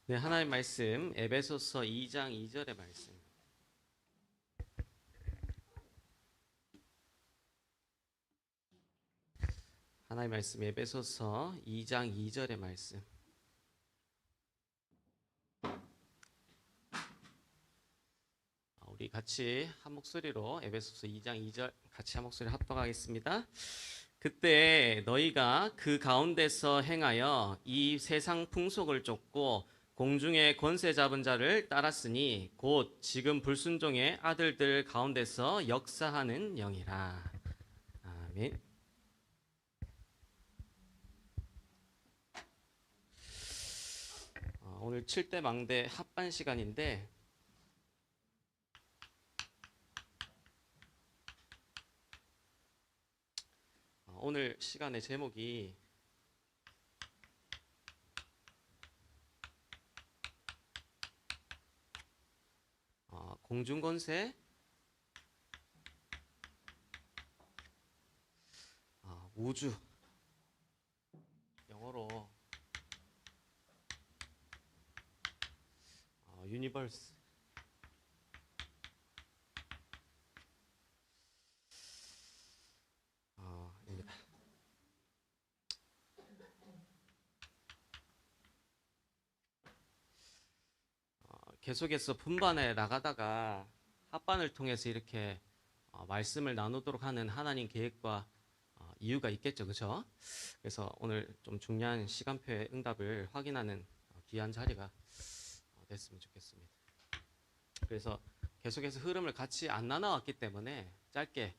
네, 하나님 말씀 에베소서 2장 2절의 말씀. 하나님 말씀 에베소서 2장 2절의 말씀. 우리 같이 한 목소리로 에베소서 2장 2절 같이 한 목소리 합독하겠습니다. 그때 너희가 그 가운데서 행하여 이 세상 풍속을 쫓고 공중의 권세 잡은 자를 따랐으니 곧 지금 불순종의 아들들 가운데서 역사하는 영이라. 아멘. 오늘 7대 망대 합반 시간인데 오늘 시간의 제목이 공중권세 우주, 영어로 유니버스. 입니다. 계속해서 분반에 나가다가 합반을 통해서 이렇게 말씀을 나누도록 하는 하나님 계획과 이유가 있겠죠, 그렇죠? 그래서 오늘 좀 중요한 시간표의 응답을 확인하는 귀한 자리가 됐으면 좋겠습니다. 그래서 계속해서 흐름을 같이 안 나눠왔기 때문에 짧게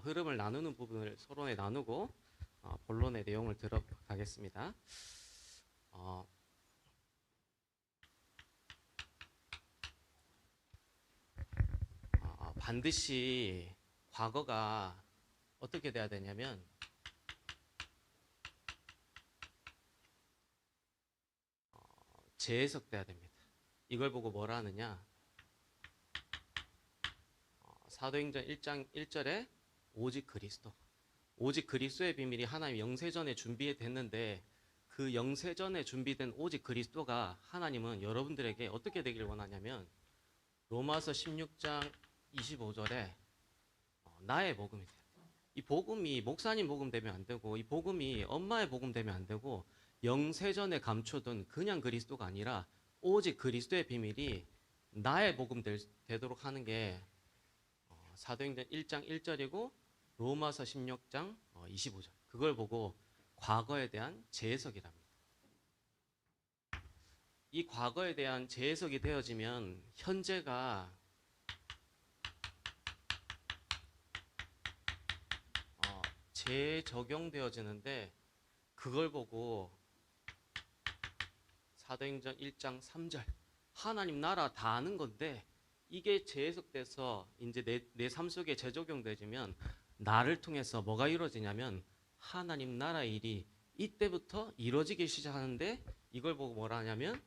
흐름을 나누는 부분을 서론에 나누고 본론의 내용을 들어가겠습니다. 반드시 과거가 어떻게 돼야 되냐면 재해석돼야 됩니다. 이걸 보고 뭐라 하느냐? 사도행전 1장 1절에 오직 그리스도. 오직 그리스도의 비밀이 하나님 영세전에 준비됐는데 그 영세전에 준비된 오직 그리스도가 하나님은 여러분들에게 어떻게 되길 원하냐면 로마서 16장 25절에 나의 복음이 돼요. 이 복음이 목사님 복음 되면 안 되고 이 복음이 엄마의 복음 되면 안 되고 영세전에 감춰둔 그냥 그리스도가 아니라 오직 그리스도의 비밀이 나의 복음 되도록 하는 게 사도행전 1장 1절이고 로마서 16장 25절. 그걸 보고 과거에 대한 재해석이랍니다. 이 과거에 대한 재해석이 되어지면 현재가 재적용되어지는데 그걸 보고 사도행전 1장 3절 하나님 나라 다 아는 건데 이게 재해석돼서 이제 내 삶 속에 재적용되지면 나를 통해서 뭐가 이루어지냐면 하나님 나라의 일이 이때부터 이루어지기 시작하는데 이걸 보고 뭐라 하냐면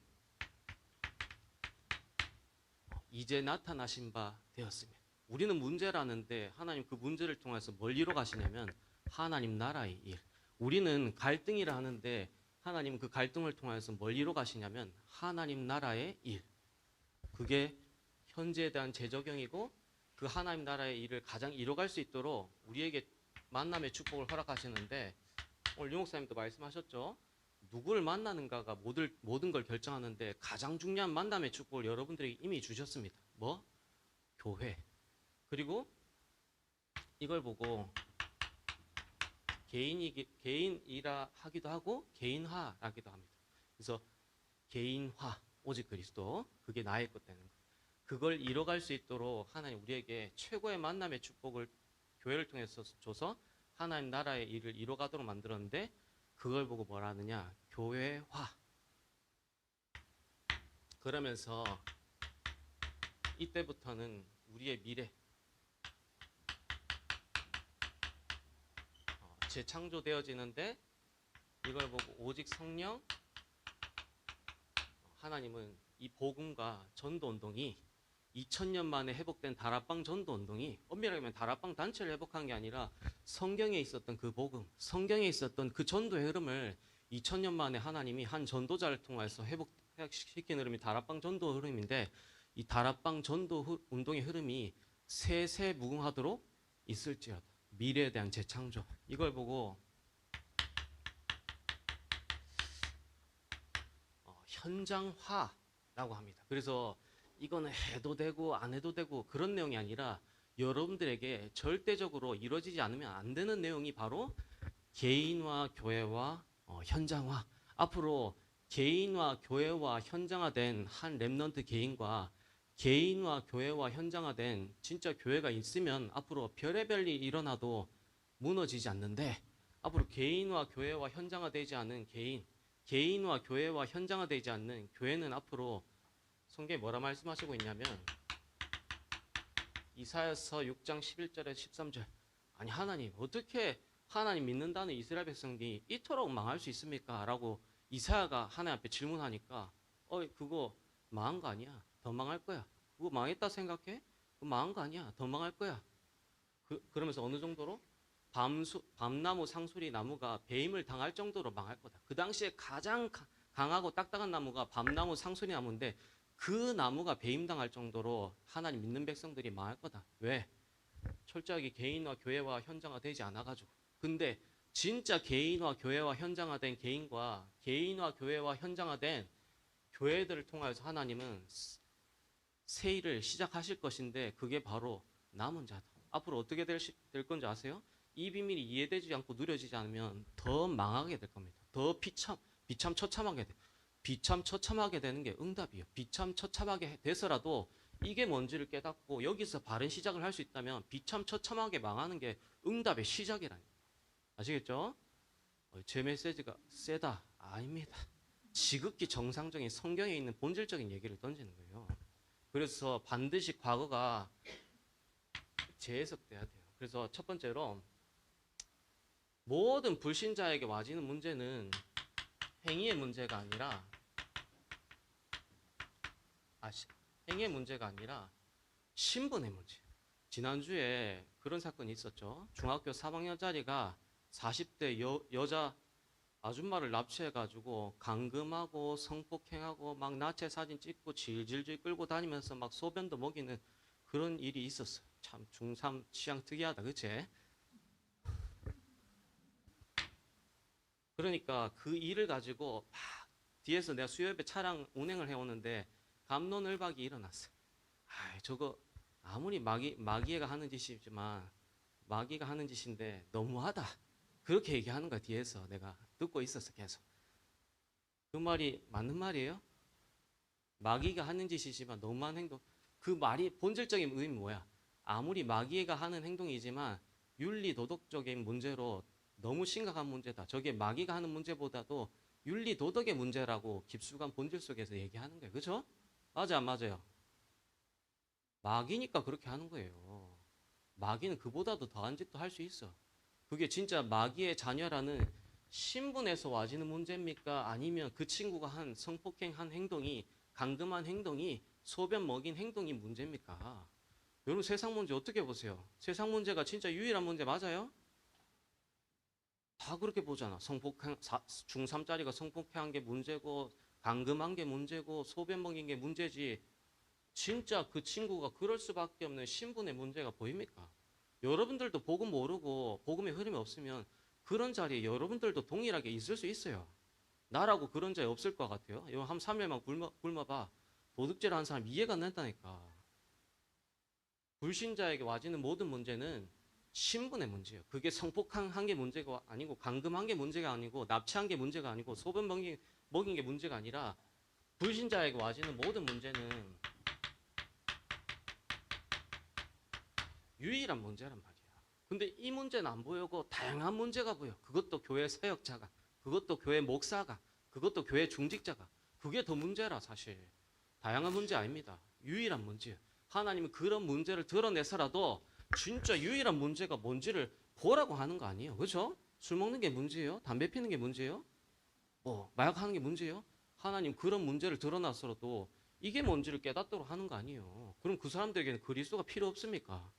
이제 나타나신 바 되었으며 우리는 문제라는데 하나님 그 문제를 통해서 뭘 이루어 가시냐면 하나님 나라의 일. 우리는 갈등이라 하는데 하나님 그 갈등을 통해서 뭘 이루어 가시냐면 하나님 나라의 일. 그게 현재에 대한 재적용이고 그 하나님 나라의 일을 가장 이뤄갈 수 있도록 우리에게 만남의 축복을 허락하시는데 오늘 유 목사님도 말씀하셨죠. 누구를 만나는가가 모든 걸 결정하는데 가장 중요한 만남의 축복을 여러분들에게 이미 주셨습니다. 뭐? 교회. 그리고 이걸 보고 개인이라 하기도 하고 개인화라기도 합니다. 그래서 개인화, 오직 그리스도, 그게 나의 것 되는 거. 그걸 이뤄갈 수 있도록 하나님 우리에게 최고의 만남의 축복을 교회를 통해서 줘서 하나님 나라의 일을 이뤄가도록 만들었는데 그걸 보고 뭐라 하느냐? 교회화. 그러면서 이때부터는 우리의 미래 재창조되어지는데 이걸 보고 오직 성령 하나님은 이 복음과 전도운동이 2000년 만에 회복된 다락방 전도운동이 엄밀하게 하면 다락방 단체를 회복한 게 아니라 성경에 있었던 그 복음, 성경에 있었던 그 전도의 흐름을 2000년 만에 하나님이 한 전도자를 통해서 퇴학시키는 흐름이 다락방 전도 흐름인데 이 다락방 전도 운동의 흐름이 세세무궁하도록 있을지어다. 미래에 대한 재창조. 이걸 보고 현장화라고 합니다. 그래서 이거는 해도 되고 안 해도 되고 그런 내용이 아니라 여러분들에게 절대적으로 이루어지지 않으면 안 되는 내용이 바로 개인화, 교회화, 현장화. 앞으로 개인화, 교회화, 현장화된 한 렘넌트 개인과 개인화, 교회화, 현장화된 진짜 교회가 있으면 앞으로 별의별 일이 일어나도 무너지지 않는데 앞으로 개인화, 교회화, 현장화되지 않은 개인화, 교회화, 현장화되지 않는 교회는 앞으로 성경에 뭐라 말씀하시고 있냐면 이사야서 6장 11절에 13절 아니 하나님 어떻게 하나님 믿는다는 이스라엘 백성들이 이토록 망할 수 있습니까? 라고 이사야가 하나님 앞에 질문하니까 그거 망한 거 아니야. 더 망할 거야. 그거 망했다 생각해? 그거 망한 거 아니야. 더 망할 거야. 그러면서 어느 정도로? 밤나무 상수리 나무가 배임을 당할 정도로 망할 거다. 그 당시에 가장 강하고 딱딱한 나무가 밤나무 상수리 나무인데 그 나무가 배임당할 정도로 하나님 믿는 백성들이 망할 거다. 왜? 철저하게 개인화, 교회화, 현장화 되지 않아가지고. 근데 진짜 개인화, 교회화, 현장화된 개인과 개인화, 교회화, 현장화된 교회들을 통해서 하나님은 새 일을 시작하실 것인데 그게 바로 남은 자다. 앞으로 어떻게 될 건지 아세요? 이 비밀이 이해되지 않고 누려지지 않으면 더 망하게 될 겁니다. 더 비참처참하게 돼. 비참처참하게 되는 게 응답이에요. 비참처참하게 돼서라도 이게 뭔지를 깨닫고 여기서 바른 시작을 할 수 있다면 비참처참하게 망하는 게 응답의 시작이라니까. 아시겠죠? 제 메시지가 세다. 아닙니다. 지극히 정상적인 성경에 있는 본질적인 얘기를 던지는 거예요. 그래서 반드시 과거가 재해석돼야 돼요. 그래서 첫 번째로 모든 불신자에게 와지는 문제는 행위의 문제가 아니라 행위의 문제가 아니라 신분의 문제. 지난주에 그런 사건이 있었죠. 중학교 3학년짜리가 40대 여자 아줌마를 납치해가지고 감금하고 성폭행하고 막 나체 사진 찍고 질질질 끌고 다니면서 막 소변도 먹이는 그런 일이 있었어요. 참 중3 취향 특이하다, 그치? 그러니까 그 일을 가지고 막 뒤에서 내가 수요일에 차량 운행을 해오는데 갑론을박이 일어났어요. 저거 아무리 마귀가 하는 짓이지만 마귀가 하는 짓인데 너무하다. 그렇게 얘기하는 거야 뒤에서 내가 듣고 있었어 계속. 그 말이 맞는 말이에요? 마귀가 하는 짓이지만 너무한 행동. 그 말이 본질적인 의미 뭐야? 아무리 마귀가 하는 행동이지만 윤리 도덕적인 문제로 너무 심각한 문제다. 저게 마귀가 하는 문제보다도 윤리 도덕의 문제라고 깊숙한 본질 속에서 얘기하는 거예요. 그렇죠? 맞아 안 맞아요? 마귀니까 그렇게 하는 거예요. 마귀는 그보다도 더한 짓도 할 수 있어. 그게 진짜 마귀의 자녀라는 신분에서 와지는 문제입니까? 아니면 그 친구가 한 성폭행한 행동이 감금한 행동이 소변 먹인 행동이 문제입니까? 여러분 세상 문제 어떻게 보세요? 세상 문제가 진짜 유일한 문제 맞아요? 다 그렇게 보잖아. 중3짜리가 성폭행한 게 문제고 감금한 게 문제고 소변 먹인 게 문제지. 진짜 그 친구가 그럴 수밖에 없는 신분의 문제가 보입니까? 여러분들도 복음 모르고 복음의 흐름이 없으면 그런 자리에 여러분들도 동일하게 있을 수 있어요. 나라고 그런 자에 없을 것 같아요. 한 3일만 굶어봐. 도둑질 하는 사람 이해가 안 된다니까. 불신자에게 와지는 모든 문제는 신분의 문제예요. 그게 성폭행한 게 문제가 아니고 감금한 게 문제가 아니고 납치한 게 문제가 아니고 소변 먹인 게 문제가 아니라 불신자에게 와지는 모든 문제는 유일한 문제란 말이야. 근데 이 문제는 안 보이고 다양한 문제가 보여. 그것도 교회 사역자가, 그것도 교회 목사가, 그것도 교회 중직자가. 그게 더 문제라 사실. 다양한 문제 아닙니다. 유일한 문제예요. 하나님은 그런 문제를 드러내서라도 진짜 유일한 문제가 뭔지를 보라고 하는 거 아니에요. 그렇죠? 술 먹는 게 문제예요? 담배 피는 게 문제예요? 마약하는 게 문제예요? 하나님 그런 문제를 드러나서라도 이게 뭔지를 깨닫도록 하는 거 아니에요. 그럼 그 사람들에게는 그리스도가 필요 없습니까?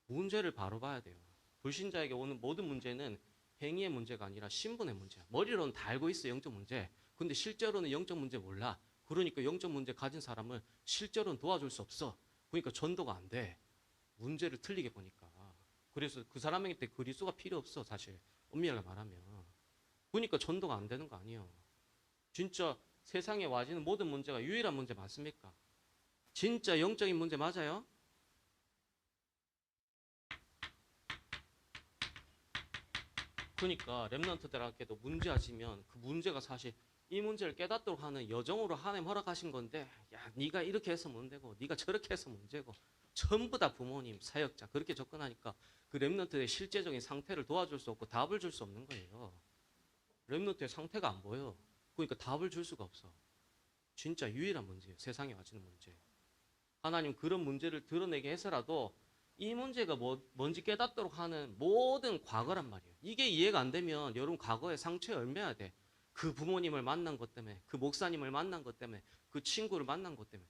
문제를 바로 봐야 돼요. 불신자에게 오는 모든 문제는 행위의 문제가 아니라 신분의 문제야. 머리로는 다 알고 있어 영적 문제. 근데 실제로는 영적 문제 몰라. 그러니까 영적 문제 가진 사람을 실제로는 도와줄 수 없어. 그러니까 전도가 안 돼. 문제를 틀리게 보니까. 그래서 그 사람에게 그리스도가 필요 없어, 사실. 엄밀하게 말하면. 그러니까 전도가 안 되는 거 아니에요. 진짜 세상에 와지는 모든 문제가 유일한 문제 맞습니까? 진짜 영적인 문제 맞아요? 그러니까 렘넌트들에게도 문제아지면 그 문제가 사실 이 문제를 깨닫도록 하는 여정으로 하나님 허락하신 건데, 야, 네가 이렇게 해서 문제고 네가 저렇게 해서 문제고, 전부 다 부모님, 사역자 그렇게 접근하니까 그 렘넌트의 실제적인 상태를 도와줄 수 없고 답을 줄 수 없는 거예요. 렘넌트의 상태가 안 보여. 그러니까 답을 줄 수가 없어. 진짜 유일한 문제예요. 세상에 와지는 문제. 하나님 그런 문제를 드러내게 해서라도 이 문제가 뭔지 깨닫도록 하는 모든 과거란 말이에요. 이게 이해가 안 되면 여러분 과거의 상처에 얽매야 돼. 그 부모님을 만난 것 때문에, 그 목사님을 만난 것 때문에, 그 친구를 만난 것 때문에.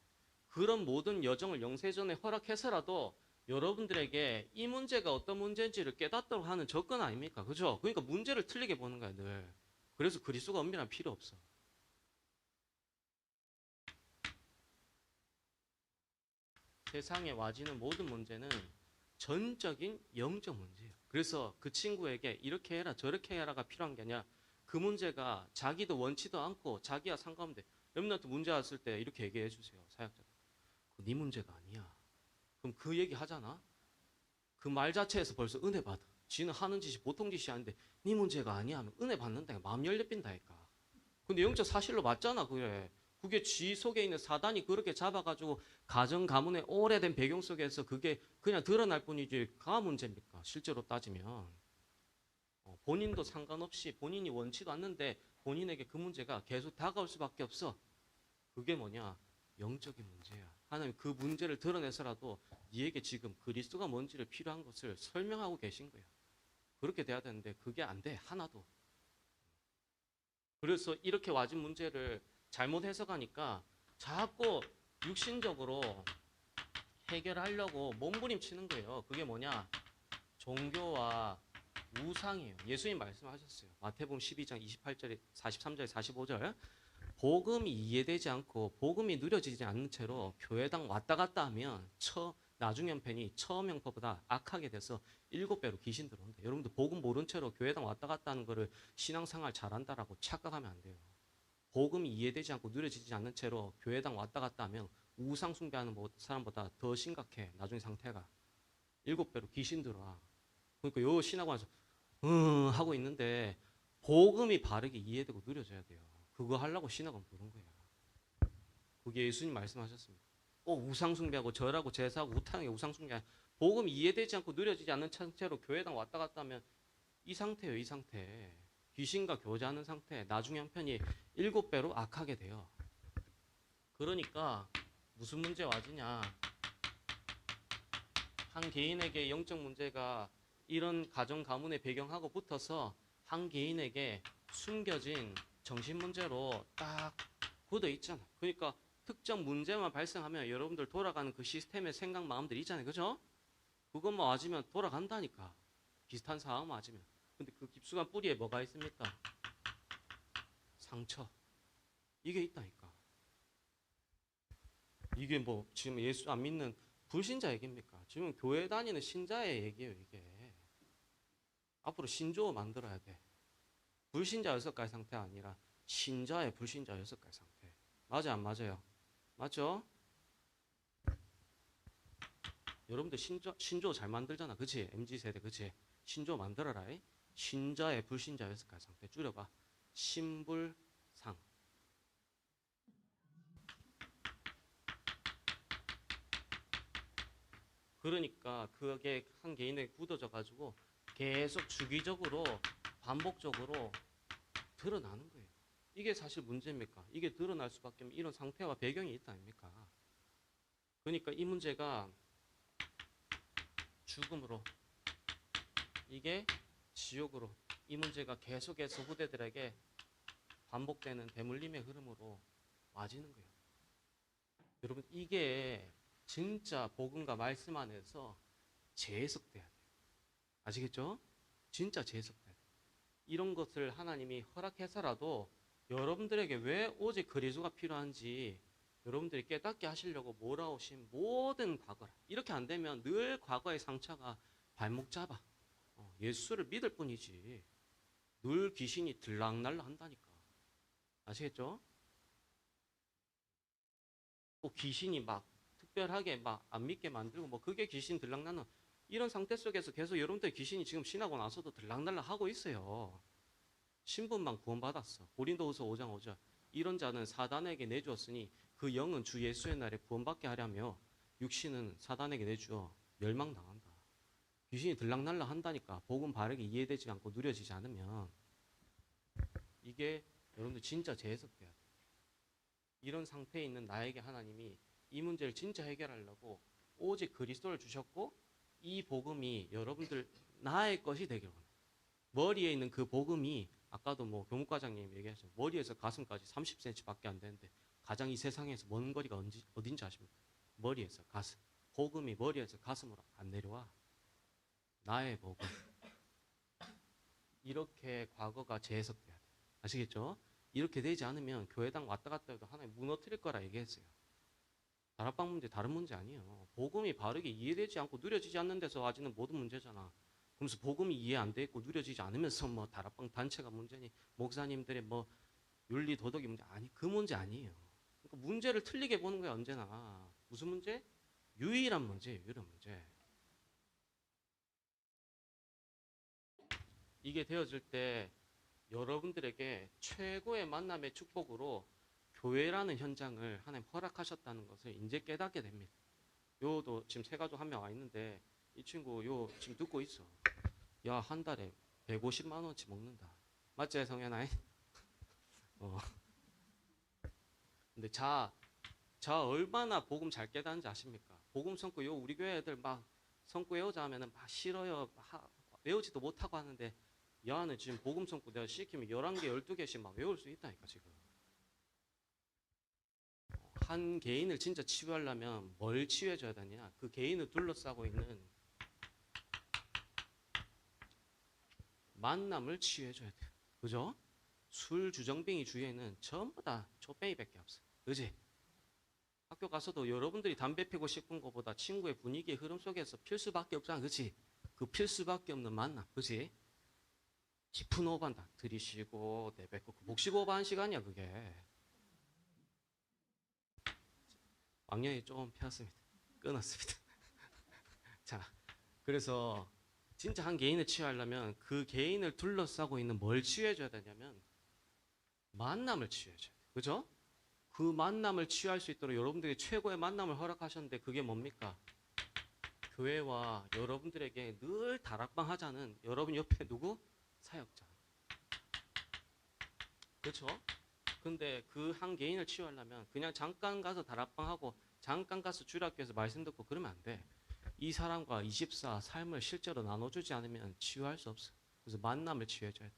그런 모든 여정을 영세전에 허락해서라도 여러분들에게 이 문제가 어떤 문제인지를 깨닫도록 하는 접근 아닙니까? 그죠? 그러니까 문제를 틀리게 보는 거야, 늘. 그래서 그리스도가 엄밀한 필요 없어. 세상에 와지는 모든 문제는 전적인 영적 문제예요. 그래서 그 친구에게 이렇게 해라 저렇게 해라가 필요한 게 아니라 그 문제가 자기도 원치도 않고 자기와 상관없는데, 렘넌트 문제 왔을 때 이렇게 얘기해 주세요. 사역자. 네 문제가 아니야. 그럼 그 얘기 하잖아. 그 말 자체에서 벌써 은혜 받아. 지는 하는 짓이 보통 짓이 아닌데 네 문제가 아니야 하면 은혜 받는다. 마음 열려빈다니까. 근데 영적 사실로 맞잖아. 그래. 그게 지 속에 있는 사단이 그렇게 잡아가지고 가정 가문의 오래된 배경 속에서 그게 그냥 드러날 뿐이지 가 문제입니까? 실제로 따지면 본인도 상관없이 본인이 원치도 않는데 본인에게 그 문제가 계속 다가올 수밖에 없어. 그게 뭐냐? 영적인 문제야. 하나님 그 문제를 드러내서라도 네에게 지금 그리스도가 뭔지를 필요한 것을 설명하고 계신 거야. 그렇게 돼야 되는데 그게 안 돼. 하나도. 그래서 이렇게 와진 문제를 잘못 해석하니까 자꾸 육신적으로 해결하려고 몸부림치는 거예요. 그게 뭐냐? 종교와 우상이에요. 예수님 말씀하셨어요. 마태복음 12장 28절에 43절에 45절. 복음이 이해되지 않고 복음이 누려지지 않는 채로 교회당 왔다 갔다 하면 나중 형편이 처음 형편보다 악하게 돼서 7배로 귀신 들어온다. 여러분들 복음 모른 채로 교회당 왔다 갔다 하는 거를 신앙생활 잘한다라고 착각하면 안 돼요. 복음이 이해되지 않고 누려지지 않는 채로 교회당 왔다 갔다 하면 우상 숭배하는 사람보다 더 심각해. 나중에 상태가 7배로 귀신 들어와. 그러니까 요 신학원에서 하고 있는데 복음이 바르게 이해되고 누려져야 돼요. 그거 하려고 신학원 부른 거예요. 그게 예수님 말씀하셨습니다. 우상 숭배하고 절하고 제사하고 우탕에 우상 숭배, 복음이 이해되지 않고 누려지지 않는 상태로 교회당 왔다 갔다 하면 이 상태예요. 이 상태. 귀신과 교제하는 상태. 나중에 형편이 7배로 악하게 돼요. 그러니까 무슨 문제 와지냐? 한 개인에게 영적 문제가 이런 가정 가문의 배경하고 붙어서 한 개인에게 숨겨진 정신 문제로 딱 굳어 있잖아. 그러니까 특정 문제만 발생하면 여러분들 돌아가는 그 시스템의 생각 마음들이 있잖아요. 그죠? 그것만 와지면 돌아간다니까. 비슷한 상황 맞으면. 근데 그 깊숙한 뿌리에 뭐가 있습니까? 상처. 이게 있다니까. 이게 뭐 지금 예수 안 믿는 불신자 얘기입니까? 지금 교회 다니는 신자의 얘기예요, 이게. 앞으로 신조 만들어야 돼. 불신자 6가지 상태 아니라 신자의 불신자 6가지 상태. 맞아, 안 맞아요? 맞죠? 여러분들 신조 잘 만들잖아. 그치? MZ세대, 그치? 신조 만들어라. 신자의 불신자 6가지 상태. 줄여봐. 신불상. 그러니까 그게 한 개인에게 굳어져 가지고 계속 주기적으로 반복적으로 드러나는 거예요. 이게 사실 문제입니까? 이게 드러날 수밖에 없는 이런 상태와 배경이 있다 아닙니까? 그러니까 이 문제가 죽음으로, 이게 지옥으로, 이 문제가 계속해서 후대들에게 반복되는 대물림의 흐름으로 와지는 거예요. 여러분 이게 진짜 복음과 말씀 안에서 재해석돼야 돼요. 아시겠죠? 진짜 재해석돼야 돼요. 이런 것을 하나님이 허락해서라도 여러분들에게 왜 오직 그리스도가 필요한지 여러분들이 깨닫게 하시려고 몰아오신 모든 과거라. 이렇게 안 되면 늘 과거의 상처가 발목 잡아. 예수를 믿을 뿐이지. 늘 귀신이 들락날락 한다니까. 아시겠죠? 또 귀신이 막 특별하게 막 안 믿게 만들고 뭐 그게 귀신 들락나는 이런 상태 속에서 계속 여러분들 귀신이 지금 신하고 나서도 들락날락 하고 있어요. 신분만 구원받았어. 고린도후서 5장 5절. 이런 자는 사단에게 내주었으니 그 영은 주 예수의 날에 구원받게 하려며 육신은 사단에게 내주어 멸망당한다. 귀신이 들락날락 한다니까. 복음 바르게 이해되지 않고 누려지지 않으면 이게 여러분들 진짜 재해석돼야 돼. 이런 상태에 있는 나에게 하나님이 이 문제를 진짜 해결하려고 오직 그리스도를 주셨고 이 복음이 여러분들 나의 것이 되길 원해. 머리에 있는 그 복음이 아까도 뭐 교무과장님 얘기하셨죠. 머리에서 가슴까지 30cm밖에 안 되는데 가장 이 세상에서 먼 거리가 어딘지 아십니까? 머리에서 가슴. 복음이 머리에서 가슴으로 안 내려와. 나의 복음. 이렇게 과거가 재해석돼야 돼. 아시겠죠? 이렇게 되지 않으면 교회당 왔다 갔다 해도 하나님 무너뜨릴 거라 얘기했어요. 다락방 문제 다른 문제 아니에요. 복음이 바르게 이해되지 않고 누려지지 않는 데서 와지는 모든 문제잖아. 그러면서 복음이 이해 안 돼 있고 누려지지 않으면서 뭐 다락방 단체가 문제니 목사님들의 뭐 윤리 도덕이 문제 아니 그 문제 아니에요. 그러니까 문제를 틀리게 보는 거야 언제나. 무슨 문제? 유일한 문제예요. 유일한 문제. 이게 되어질 때 여러분들에게 최고의 만남의 축복으로 교회라는 현장을 하나님 허락하셨다는 것을 이제 깨닫게 됩니다. 요도 지금 세 가족 한 명 와 있는데 이 친구 요 지금 듣고 있어. 야, 한 달에 150만 원치 먹는다. 맞지, 성현아? 어. 근데 자 얼마나 복음 잘 깨닫는지 아십니까? 복음 성구 요 우리 교회 애들 막 성구 외우자 하면은 막 싫어요. 외우지도 못하고 하는데 야는 지금 복음 성구 내가 시키면 11개, 12개씩 막 외울 수 있다니까 지금. 한 개인을 진짜 치유하려면 뭘 치유해줘야 되냐? 그 개인을 둘러싸고 있는 만남을 치유해줘야 돼요. 그죠? 술 주정뱅이 주위에는 전부 다 족뱅이밖에 없어. 그지? 학교 가서도 여러분들이 담배 피고 싶은 것보다 친구의 분위기의 흐름 속에서 필 수밖에 없잖아. 그치? 그 필 수밖에 없는 만남. 그치? 깊은 호흡 한다. 들이쉬고 내뱉고 목식 호흡 하는 시간이야 그게. 왕년이 좀 폈습니다. 끊었습니다. 자, 그래서 진짜 한 개인을 치유하려면 그 개인을 둘러싸고 있는 뭘 치유해줘야 되냐면 만남을 치유해줘야 돼. 그죠? 그 만남을 치유할 수 있도록 여러분들이 최고의 만남을 허락하셨는데 그게 뭡니까? 교회와 여러분들에게 늘 다락방 하자는 여러분 옆에 누구? 사역자. 그렇죠? 근데 그 한 개인을 치유하려면 그냥 잠깐 가서 다락방하고 잠깐 가서 주일학교에서 말씀 듣고 그러면 안 돼. 이 사람과 24 삶을 실제로 나눠주지 않으면 치유할 수 없어. 그래서 만남을 치유해줘야 돼.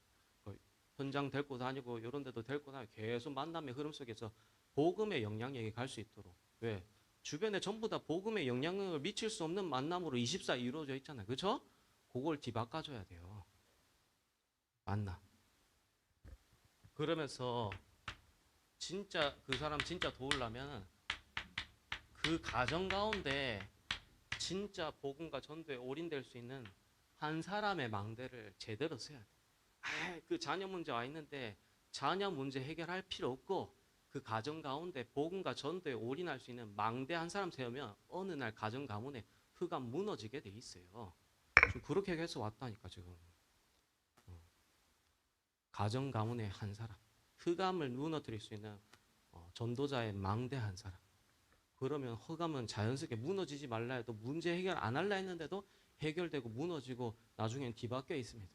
현장 데리고 다니고 이런 데도 데리고 다니고 계속 만남의 흐름 속에서 복음의 영향력이 갈 수 있도록. 왜? 주변에 전부 다 복음의 영향력을 미칠 수 없는 만남으로 24 이루어져 있잖아요. 그렇죠? 그걸 뒤바꿔줘야 돼요. 만남. 그러면서 진짜 그 사람 진짜 도우려면 그 가정 가운데 진짜 복음과 전도에 올인될 수 있는 한 사람의 망대를 제대로 써야 돼. 그 자녀 문제 와 있는데 자녀 문제 해결할 필요 없고 그 가정 가운데 복음과 전도에 올인할 수 있는 망대 한 사람 세우면 어느 날 가정 가문에 흑암 무너지게 돼 있어요. 지금 그렇게 해서 왔다니까 지금. 가정 가문의 한 사람 흑암을 무너뜨릴 수 있는 전도자의 망대 한 사람. 그러면 흑암은 자연스럽게 무너지지 말라 해도 문제 해결 안 할라 했는데도 해결되고 무너지고 나중엔 뒤바뀌어 있습니다.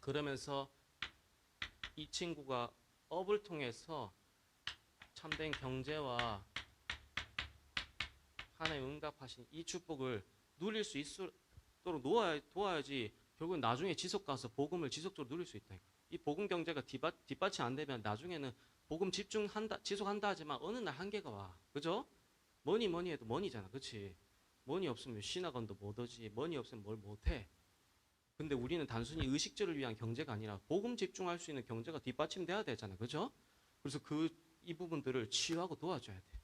그러면서 이 친구가 업을 통해서 참된 경제와 하나님 응답하신 이 축복을 누릴 수 있도록 도와야지 결국은 나중에 지속 가서 복음을 지속적으로 누릴 수 있다. 이 복음 경제가 뒷받침 안 되면 나중에는 복음 지속한다 하지만 어느 날 한계가 와. 그죠? 뭐니 해도 머니잖아. 그치? 머니 없으면 신학원도 못 오지. 머니 없으면 뭘 못 해. 근데 우리는 단순히 의식주를 위한 경제가 아니라 복음 집중할 수 있는 경제가 뒷받침돼야 되잖아요. 그죠? 그래서 이 부분들을 치유하고 도와줘야 돼.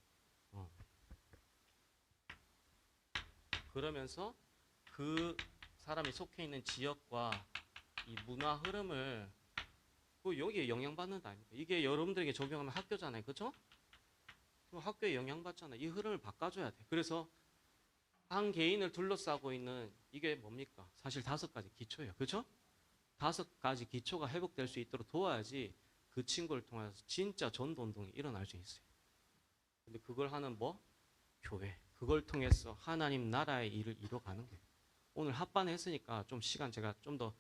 그러면서 그 사람이 속해 있는 지역과 이 문화 흐름을 여기에 영향받는다 아닙니까? 이게 여러분들에게 적용하면 학교잖아요. 그죠? 그럼 학교에 영향받잖아요. 이 흐름을 바꿔줘야 돼. 그래서 한 개인을 둘러싸고 있는 이게 뭡니까? 사실 5가지 기초예요. 그죠? 5가지 기초가 회복될 수 있도록 도와야지 그 친구를 통해서 진짜 전도 운동이 일어날 수 있어요. 근데 그걸 하는 교회. 그걸 통해서 하나님 나라의 일을 이뤄가는 거예요. 오늘 합반했으니까 좀 시간 제가 좀 더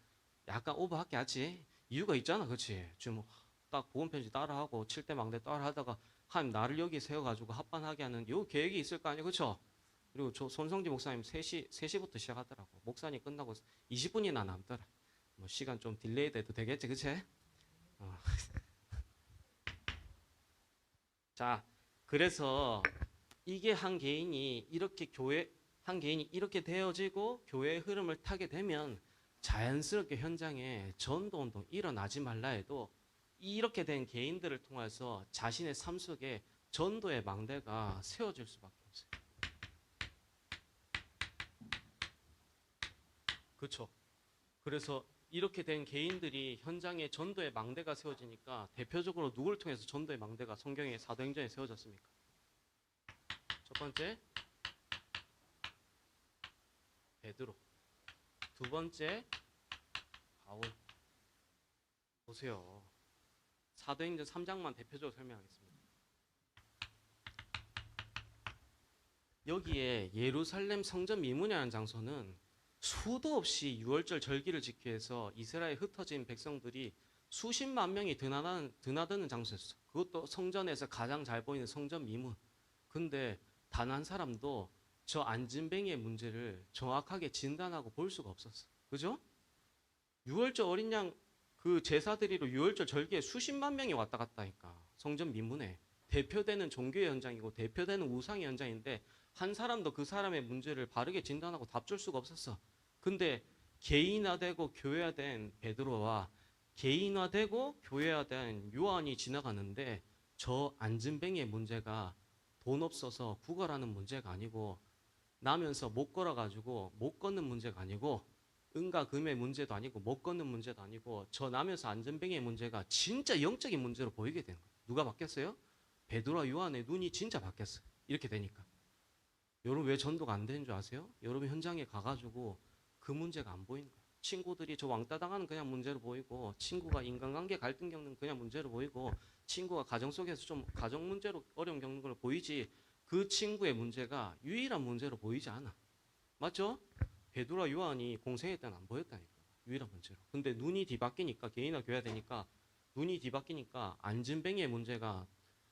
약간 오버할게 하지. 이유가 있잖아. 그치? 지금 딱 보건편지 따라하고 7대 망대 따라하다가 하나님 나를 여기 세워가지고 합반하게 하는 요 계획이 있을 거 아니에요. 그쵸? 그리고 손성지 목사님 3시부터 시작하더라고. 목사님 끝나고 20분이나 남더라. 뭐 시간 좀 딜레이 돼도 되겠지. 그치? 자, 그래서 이게 한 개인이 이렇게 되어지고 교회의 흐름을 타게 되면 자연스럽게 현장에 전도 운동 일어나지 말라 해도 이렇게 된 개인들을 통해서 자신의 삶 속에 전도의 망대가 세워질 수밖에 없어요. 그렇죠. 그래서 이렇게 된 개인들이 현장에 전도의 망대가 세워지니까 대표적으로 누구를 통해서 전도의 망대가 성경의 사도행전에 세워졌습니까? 첫 번째 베드로, 두 번째 바울. 보세요. 사도행전 3장만 대표적으로 설명하겠습니다. 여기에 예루살렘 성전 미문이라는 장소는 수도 없이 유월절 절기를 지키기 위해서 이스라엘에 흩어진 백성들이 수십만 명이 드나드는 장소였어. 그것도 성전에서 가장 잘 보이는 성전 미문. 근데 단 한 사람도 저 안진뱅이의 문제를 정확하게 진단하고 볼 수가 없었어. 그죠? 유월절 어린 양 그 제사드리러 유월절 절기에 수십만 명이 왔다 갔다 하니까 성전 미문에 대표되는 종교의 현장이고 대표되는 우상의 현장인데 한 사람도 그 사람의 문제를 바르게 진단하고 답 줄 수가 없었어. 근데 개인화되고 교회화된 베드로와 개인화되고 교회화된 요한이 지나가는데 저 안진뱅이의 문제가 돈 없어서 구걸하는 문제가 아니고 나면서 못 걸어가지고 못 걷는 문제가 아니고 은과 금의 문제도 아니고 못 걷는 문제도 아니고 저 나면서 안전뱅이의 문제가 진짜 영적인 문제로 보이게 되는 거예요. 누가 바뀌었어요? 베드로와 요한의 눈이 진짜 바뀌었어요. 이렇게 되니까. 여러분 왜 전도가 안 되는 줄 아세요? 여러분 현장에 가가지고 그 문제가 안 보이는 거예요. 친구들이 저 왕따 당하는 그냥 문제로 보이고 친구가 인간관계 갈등 겪는 그냥 문제로 보이고 친구가 가정 속에서 좀 가정 문제로 어려움 겪는 걸 보이지 그 친구의 문제가 유일한 문제로 보이지 않아. 맞죠? 베드로와 요한이 공생애 때는 안 보였다니까. 유일한 문제로. 근데 눈이 뒤바뀌니까 개인화 교회가 되니까 눈이 뒤바뀌니까 안진뱅이의 문제가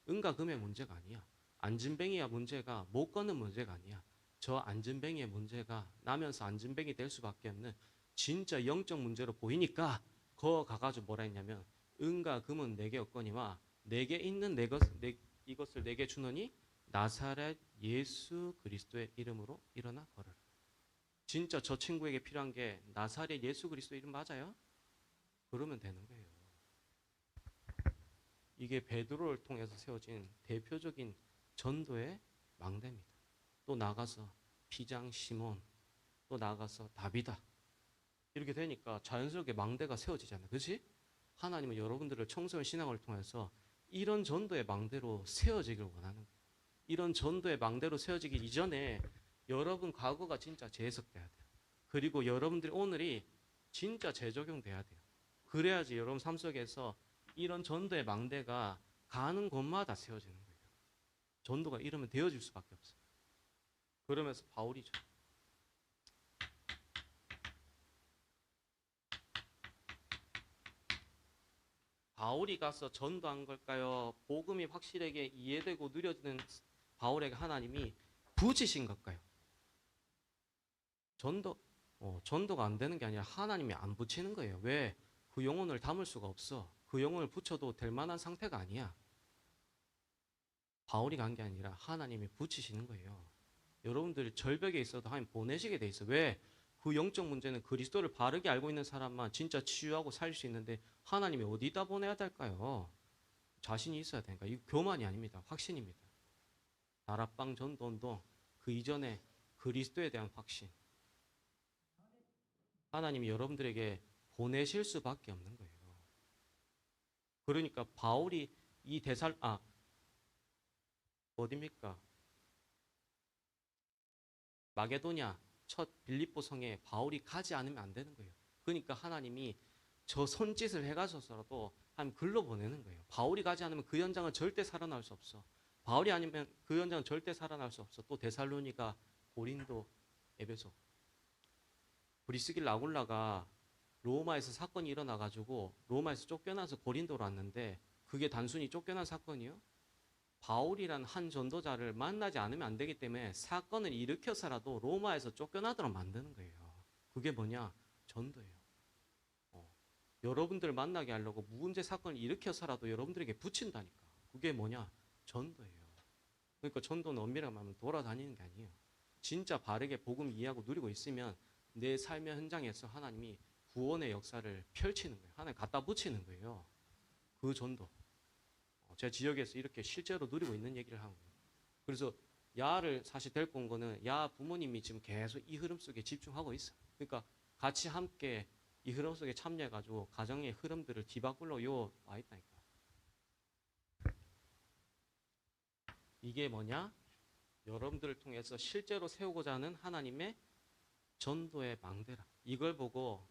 은과 금의 문제가 아니야. 안진뱅이의 문제가 못 걷는 문제가 아니야. 저 안진뱅이의 문제가 나면서 안진뱅이 될 수밖에 없는 진짜 영적 문제로 보이니까 거 가가지고 뭐라 했냐면 은과 금은 내게 없거니와 내게 있는 이것을 내게 주노니 나사렛 예수 그리스도의 이름으로 일어나 걸어라. 진짜 저 친구에게 필요한 게 나사렛 예수 그리스도 이름 맞아요? 그러면 되는 거예요. 이게 베드로를 통해서 세워진 대표적인 전도의 망대입니다. 또 나가서 피장 시몬, 또 나가서 다비다. 이렇게 되니까 자연스럽게 망대가 세워지잖아요. 그렇지? 하나님은 여러분들을 청소년 신앙을 통해서 이런 전도의 망대로 세워지길 원하는 거예요. 이런 전도의 망대로 세워지기 이전에 여러분 과거가 진짜 재해석돼야 돼요. 그리고 여러분들이 오늘이 진짜 재적용돼야 돼요. 그래야지 여러분 삶 속에서 이런 전도의 망대가 가는 곳마다 세워지는 거예요. 전도가 이러면 되어질 수밖에 없어요. 그러면서 바울이죠. 바울이 가서 전도한 걸까요? 복음이 확실하게 이해되고 누려지는 바울에게 하나님이 부지신 걸까요? 전도가 안 되는 게 아니라 하나님이 안 붙이는 거예요. 왜? 그 영혼을 담을 수가 없어. 그 영혼을 붙여도 될 만한 상태가 아니야. 바울이 간 게 아니라 하나님이 붙이시는 거예요. 여러분들이 절벽에 있어도 하나님 보내시게 돼 있어. 왜? 그 영적 문제는 그리스도를 바르게 알고 있는 사람만 진짜 치유하고 살 수 있는데 하나님이 어디다 보내야 될까요? 자신이 있어야 되니까. 이거 교만이 아닙니다. 확신입니다. 다락방 전도운동 그 이전에 그리스도에 대한 확신. 하나님이 여러분들에게 보내실 수밖에 없는 거예요. 그러니까 바울이 이 어디입니까? 마게도냐 첫 빌립보 성에 바울이 가지 않으면 안 되는 거예요. 그러니까 하나님이 저 손짓을 해가셔서라도 한 글로 보내는 거예요. 바울이 가지 않으면 그 현장은 절대 살아날 수 없어. 바울이 아니면 그 현장은 절대 살아날 수 없어. 또 데살로니가, 고린도, 에베소. 브리스길 아굴라가 로마에서 사건이 일어나가지고 로마에서 쫓겨나서 고린도로 왔는데 그게 단순히 쫓겨난 사건이요? 바울이란 한 전도자를 만나지 않으면 안 되기 때문에 사건을 일으켜서라도 로마에서 쫓겨나도록 만드는 거예요. 그게 뭐냐? 전도예요. 여러분들을 만나게 하려고 문제 사건을 일으켜서라도 여러분들에게 붙인다니까. 그게 뭐냐? 전도예요. 그러니까 전도는 엄밀하게 말하면 돌아다니는 게 아니에요. 진짜 바르게 복음 이해하고 누리고 있으면 내 삶의 현장에서 하나님이 구원의 역사를 펼치는 거예요. 하나님 갖다 붙이는 거예요. 그 전도. 제 지역에서 이렇게 실제로 누리고 있는 얘기를 하는 거예요. 그래서 야를 사실 데리고 온 거는 야 부모님이 지금 계속 이 흐름 속에 집중하고 있어요. 그러니까 같이 함께 이 흐름 속에 참여해가지고 가정의 흐름들을 뒤바꾸려 와 있다니까. 이게 뭐냐? 여러분들을 통해서 실제로 세우고자 하는 하나님의 전도의 망대라. 이걸 보고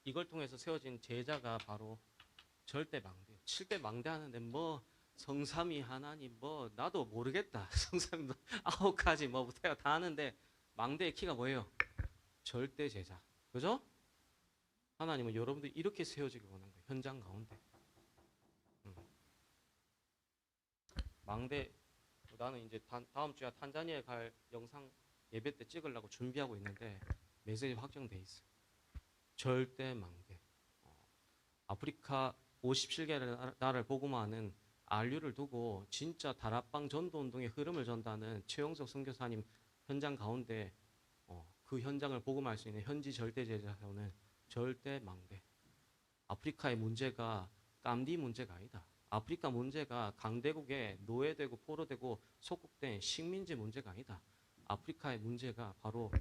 이걸 통해서 세워진 제자가 바로 절대 망대예요. 7대 망대 하는데 뭐 성삼위 하나님 뭐 나도 모르겠다. 성삼위 9가지 뭐부터 다 하는데 망대의 키가 뭐예요? 절대 제자. 그죠? 하나님은 여러분들이 이렇게 세워지길 원한 거예요. 현장 가운데. 망대 나는 이제 다음 주에 탄자니아에 갈 영상 예배 때 찍으려고 준비하고 있는데 메시지 확정돼 있어. 절대 망대. 아프리카 57개 나라를 복음화하는 RU를 두고 진짜 다락방 전도 운동의 흐름을 전다는 최영석 선교사님 현장 가운데 그 현장을 복음할 수 있는 현지 절대 제자로는 절대 망대. 아프리카의 문제가 깜디 문제가 아니다. 아프리카 문제가 강대국에 노예되고 포로되고 속국된 식민지 문제가 아니다. 아프리카의 문제가 바로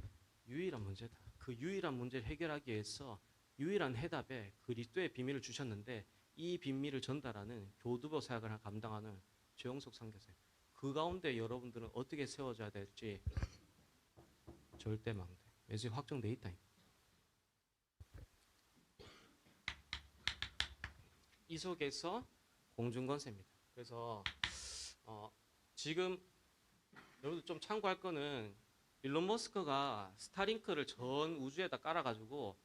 유일한 문제다. 그 유일한 문제를 해결하기 위해서 유일한 해답에 그리스도의 비밀을 주셨는데 이 비밀을 전달하는 교두보 사역을 감당하는 최영석 선교사님. 그 가운데 여러분들은 어떻게 세워져야 될지 절대 망대. 메시지 확정돼 있다. 이 속에서 공중건세입니다. 그래서 지금 여러분들 좀 참고할 거는 일론 머스크가 스타링크를 전 우주에다 깔아가지고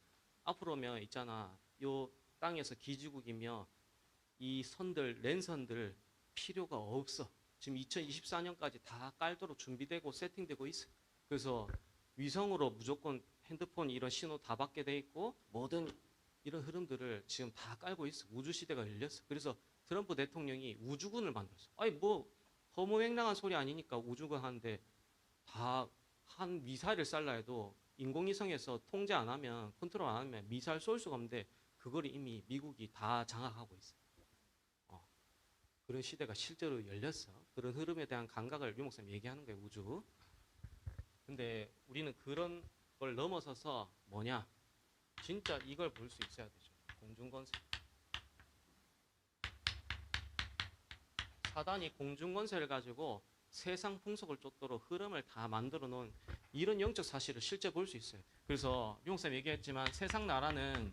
앞으로면 있잖아. 요 땅에서 기지국이며 이 선들, 랜선들 필요가 없어. 지금 2024년까지 다 깔도록 준비되고 세팅되고 있어. 그래서 위성으로 무조건 핸드폰 이런 신호 다 받게 돼 있고 모든 이런 흐름들을 지금 다 깔고 있어. 우주 시대가 열렸어. 그래서 트럼프 대통령이 우주군을 만들었어. 아니 뭐 허무맹랑한 소리 아니니까 우주군 하는데 다 한 미사일을 쌀라 해도 인공위성에서 통제 안 하면 컨트롤 안 하면 미사일 쏠 수가 없는데 그걸 이미 미국이 다 장악하고 있어. 그런 시대가 실제로 열렸어. 그런 흐름에 대한 감각을 유 목사님 얘기하는 거예요. 우주. 근데 우리는 그런 걸 넘어서서 뭐냐? 진짜 이걸 볼 수 있어야 되죠. 공중건세. 사단이 공중건세를 가지고 세상 풍속을 쫓도록 흐름을 다 만들어 놓은 이런 영적 사실을 실제 볼 수 있어요. 그래서 용쌤 얘기했지만 세상 나라는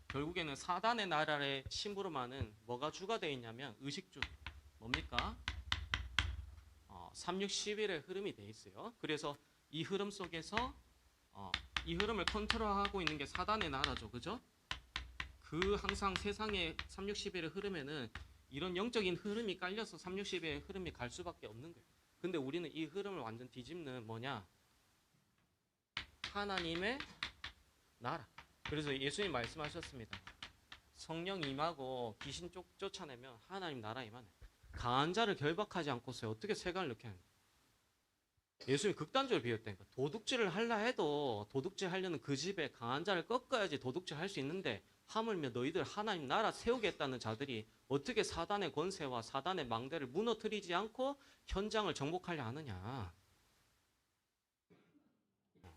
결국에는 사단의 나라의 심부름하는 뭐가 주가 되어 있냐면 의식주. 뭡니까? 3611의 흐름이 되어 있어요. 그래서 이 흐름 속에서 이 흐름을 컨트롤하고 있는 게 사단의 나라죠. 그죠? 그 항상 세상의 3611의 흐름에는 이런 영적인 흐름이 깔려서 3611의 흐름이 갈 수밖에 없는 거예요. 근데 우리는 이 흐름을 완전 뒤집는 뭐냐? 하나님의 나라. 그래서 예수님 말씀하셨습니다. 성령 임하고 귀신 쫓아내면 하나님 나라 임하네. 강한 자를 결박하지 않고서 어떻게 세간을 넣게 하는 거예요? 예수님이 극단적으로 비유했다니까. 도둑질을 하려 해도 도둑질 하려는 그 집에 강한 자를 꺾어야지 도둑질 할 수 있는데 하물며 너희들 하나님 나라 세우겠다는 자들이 어떻게 사단의 권세와 사단의 망대를 무너뜨리지 않고 현장을 정복하려 하느냐.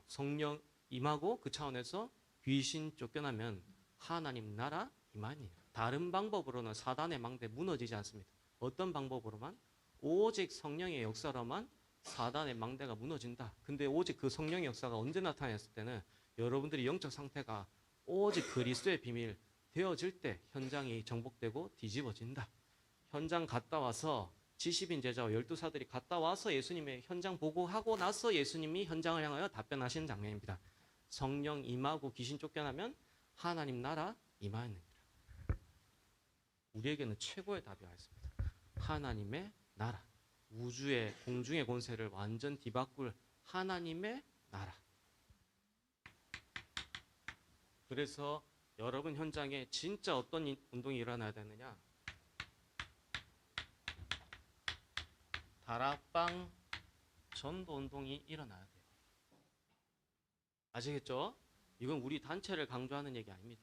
성령 임하고 그 차원에서 귀신 쫓겨나면 하나님 나라 임하니. 다른 방법으로는 사단의 망대 무너지지 않습니다. 어떤 방법으로만? 오직 성령의 역사로만 사단의 망대가 무너진다. 근데 오직 그 성령의 역사가 언제 나타났을 때는 여러분들이 영적 상태가 오직 그리스도의 비밀 되어질 때 현장이 정복되고 뒤집어진다. 현장 갔다 와서 70인 제자와 12사들이 갔다 와서 예수님의 현장 보고하고 나서 예수님이 현장을 향하여 답변하시는 장면입니다. 성령 임하고 귀신 쫓겨나면 하나님 나라 임하느니라. 우리에게는 최고의 답이 와 있습니다. 하나님의 나라. 우주의 공중의 권세를 완전 뒤바꿀 하나님의 나라. 그래서 여러분 현장에 진짜 어떤 운동이 일어나야 되느냐? 다락방 전도 운동이 일어나야 돼요. 아시겠죠? 이건 우리 단체를 강조하는 얘기 아닙니다.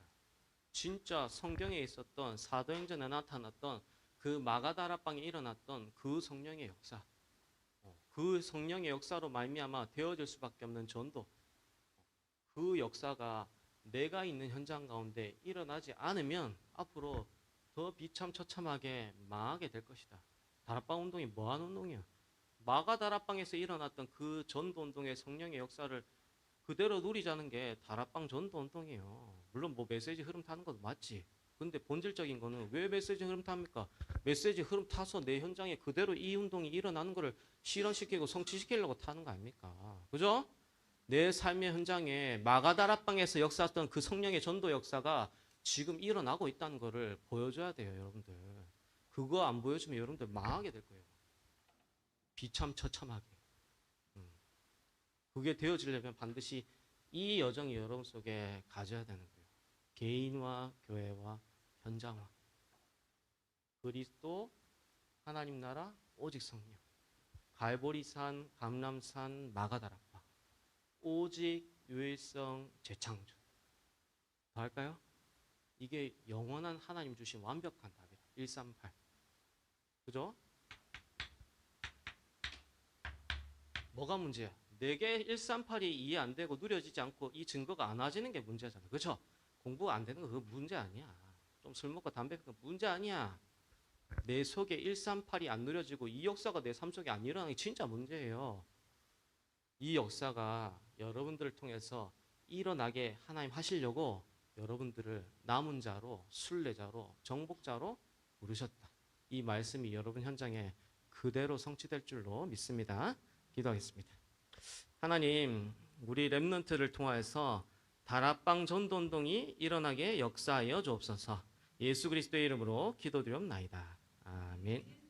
진짜 성경에 있었던 사도행전에 나타났던 그 마가다락방에 일어났던 그 성령의 역사, 그 성령의 역사로 말미암아 되어질 수밖에 없는 전도, 그 역사가 내가 있는 현장 가운데 일어나지 않으면 앞으로 더 비참처참하게 망하게 될 것이다. 다락방 운동이 뭐하는 운동이야? 마가다락방에서 일어났던 그 전도 운동의 성령의 역사를 그대로 누리자는 게 다락방 전도 운동이에요. 물론 뭐 메시지 흐름 타는 것도 맞지. 근데 본질적인 거는 왜 메시지 흐름 탑니까? 메시지 흐름 타서 내 현장에 그대로 이 운동이 일어나는 거를 실현시키고 성취시키려고 타는 거 아닙니까? 그죠? 내 삶의 현장에 마가다락방에서 역사했던 그 성령의 전도 역사가 지금 일어나고 있다는 거를 보여줘야 돼요, 여러분들. 그거 안 보여주면 여러분들 망하게 될 거예요. 비참처참하게. 그게 되어지려면 반드시 이 여정이 여러분 속에 가져야 되는 거예요. 개인과 교회와 현장화. 그리스도, 하나님 나라, 오직 성령. 갈보리산, 감람산, 마가다락방. 오직 유일성 재창조. 더 할까요? 이게 영원한 하나님 주신 완벽한 답이다. 138. 그죠? 뭐가 문제야? 내게 138이 이해 안 되고 누려지지 않고 이 증거가 안 와지는 게 문제잖아. 그렇죠? 공부가 안 되는 거 그거 문제 아니야. 좀 술 먹고 담배 피는 거 문제 아니야. 내 속에 138이 안 누려지고 이 역사가 내 삶 속에 안 일어나는 게 진짜 문제예요. 이 역사가 여러분들을 통해서 일어나게 하나님 하시려고 여러분들을 남은 자로, 순례자로, 정복자로 부르셨다. 이 말씀이 여러분 현장에 그대로 성취될 줄로 믿습니다. 기도하겠습니다. 하나님, 우리 렘넌트를 통하여서 다락방 전도운동이 일어나게 역사하여 주옵소서. 예수 그리스도의 이름으로 기도드리옵나이다. 아멘.